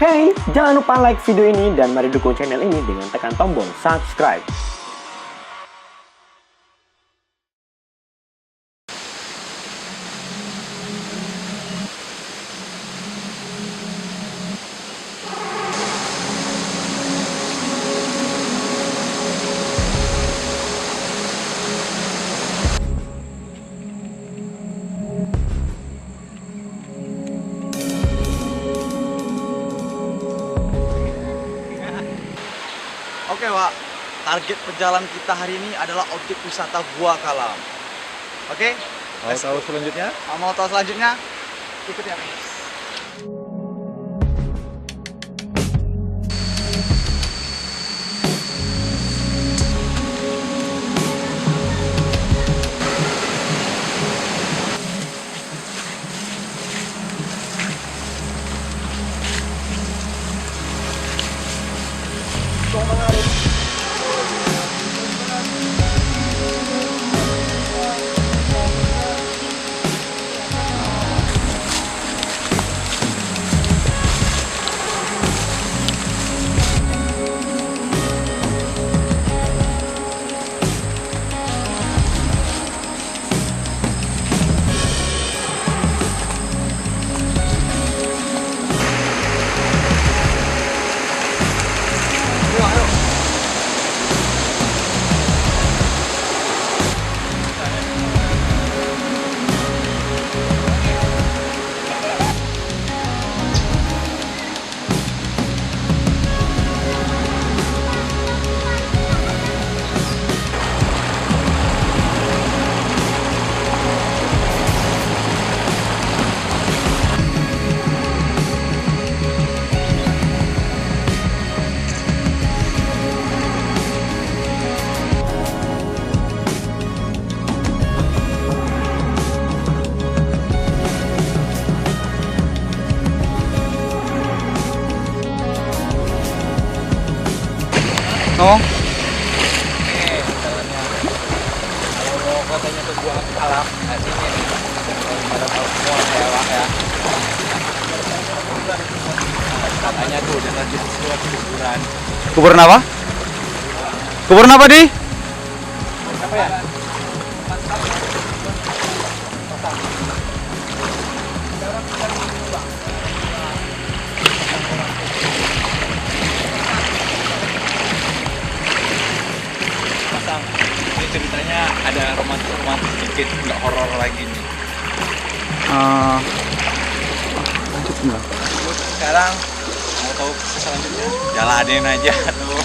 Hey, jangan lupa like video ini dan mari dukung channel ini dengan tekan tombol subscribe. Oke Wak, target perjalanan kita hari ini adalah objek wisata Gua Kalam. Oke? Mau tahu selanjutnya? Mau tahu selanjutnya? Ikut ya. Oh, Kalau mau katanya ke Gua Kalam, aslinya nih. Pada tahu semua ya Wak ya. Katanya tuh udah lanjut sebuah kuburan. kuburan apa? Kuburan apa, Di? Apa ya? Ini ceritanya ada romantis sedikit, nggak horor lagi nih. Lanjut enggak? Terus sekarang mau tahu selanjutnya? Jalanin aja tuh.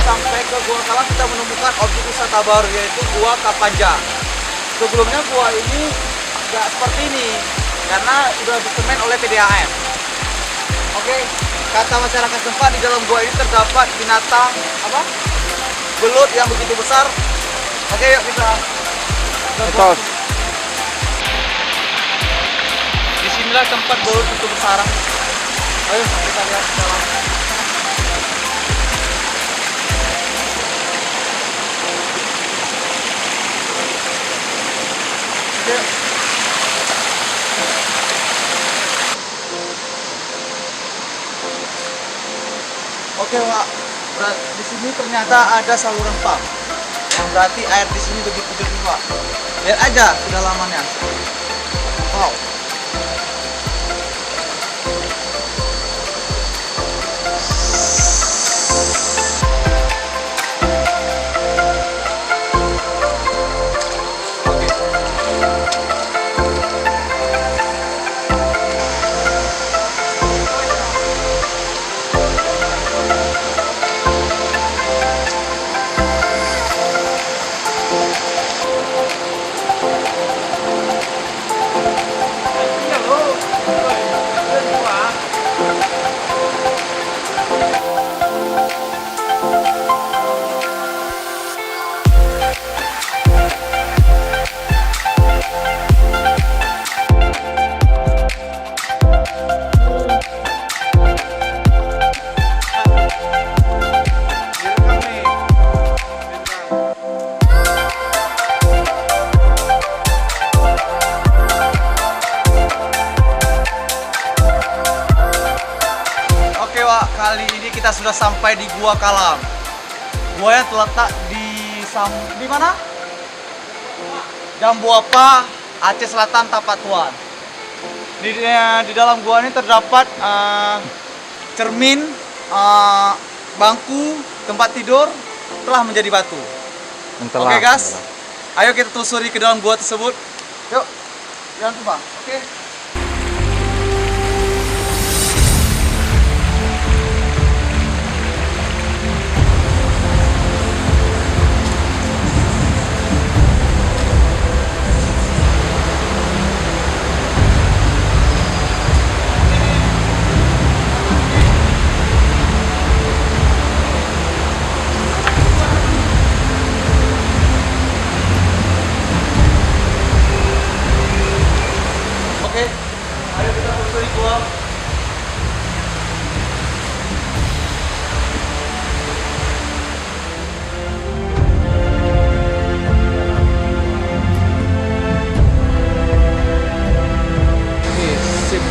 Sampai ke Gua Kalam kita menemukan objek wisata baru yaitu Gua Kapanja. Sebelumnya gua ini nggak seperti ini karena sudah disemen oleh PDAM. Oke, kata masyarakat tempat di dalam gua ini terdapat binatang apa? Belut yang begitu besar. Oke, yuk kita. Mitos. Disinilah tempat belut itu bersarang. Ayo kita lihat ke dalam. Oke. Oke, Wak. Di sini ternyata ada saluran pump. Yang berarti air di sini begitu jernih, Wak. Lihat aja kedalamannya. Wow. Iya loh. Wah. Direkam nih. Direkam. Oke Wak, kali ini kita sudah sampai di Gua Kalam. Gua yang terletak di mana? Jambuapa, Aceh Selatan, Tapak Tuan. Di dalam gua ini terdapat cermin, bangku, tempat tidur telah menjadi batu. Oke guys, ayo kita telusuri ke dalam gua tersebut. Yuk, jangan lupa. Oke. Oke, ayo kita telusuri gua. Sip.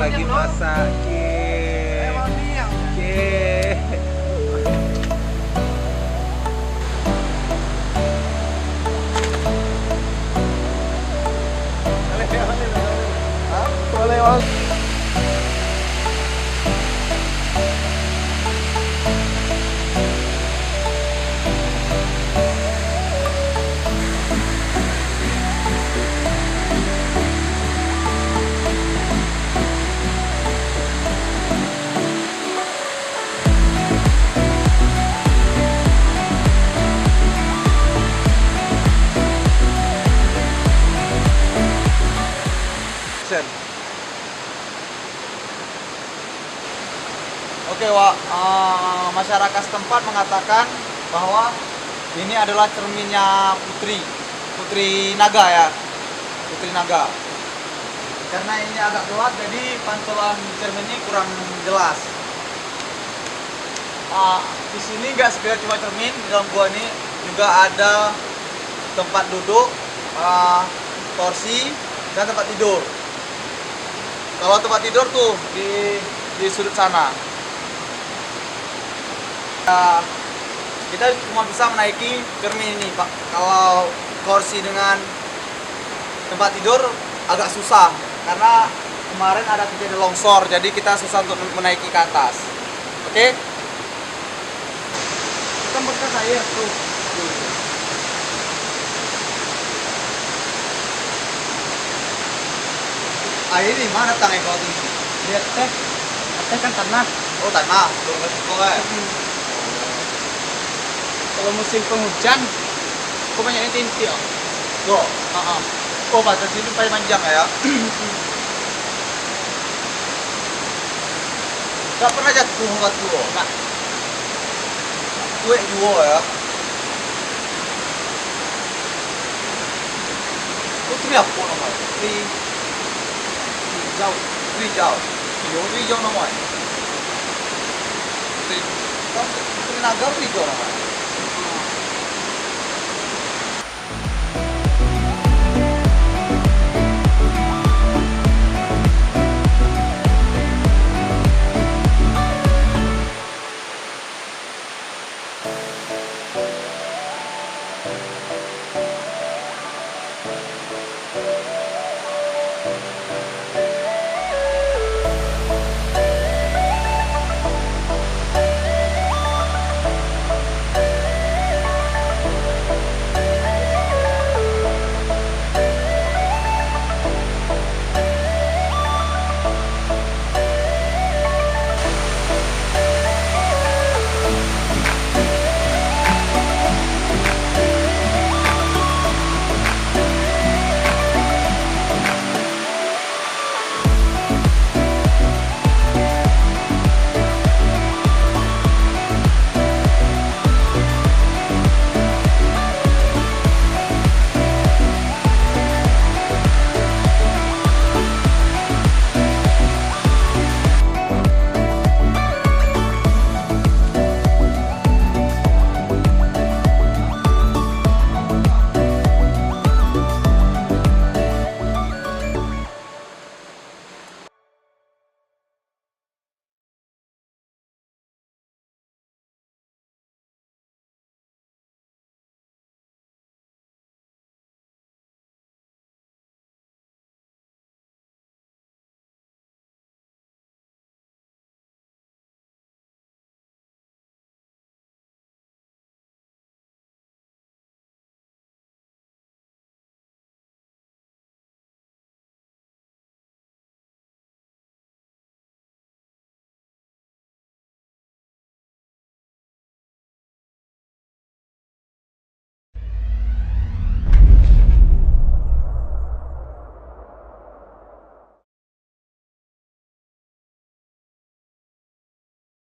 Lagi masakin. Oke Wak, masyarakat setempat mengatakan bahwa ini adalah cerminnya Putri Naga ya, Putri Naga. Karena ini agak gelap, jadi pantulan cermin ini kurang jelas. Di sini nggak sekedar cuma cermin, di dalam gua ini juga ada tempat duduk, kursi, dan tempat tidur. Kalau tempat tidur tuh di sudut sana. Kita cuma bisa menaiki cermin ini Pak. Kalau kursi dengan tempat tidur agak susah karena kemarin ada kejadian longsor, jadi kita susah untuk menaiki ke atas. Oke? Kita bekas air tuh. Air di mana tang kau tuh? Lihat teh. Teh kan tanah. Oh tanah, belum kasih kau Kalau musim penghujan, kok banyak yang tintil. Tuh, oh batas itu paling panjang ya. Gak pernah jatuh buat gue. Nggak. Gue dua ya. Putri apa namanya? Jauh. Putri Jauh. Putri Jauh namanya. Putri Naga Putri Jauh namanya.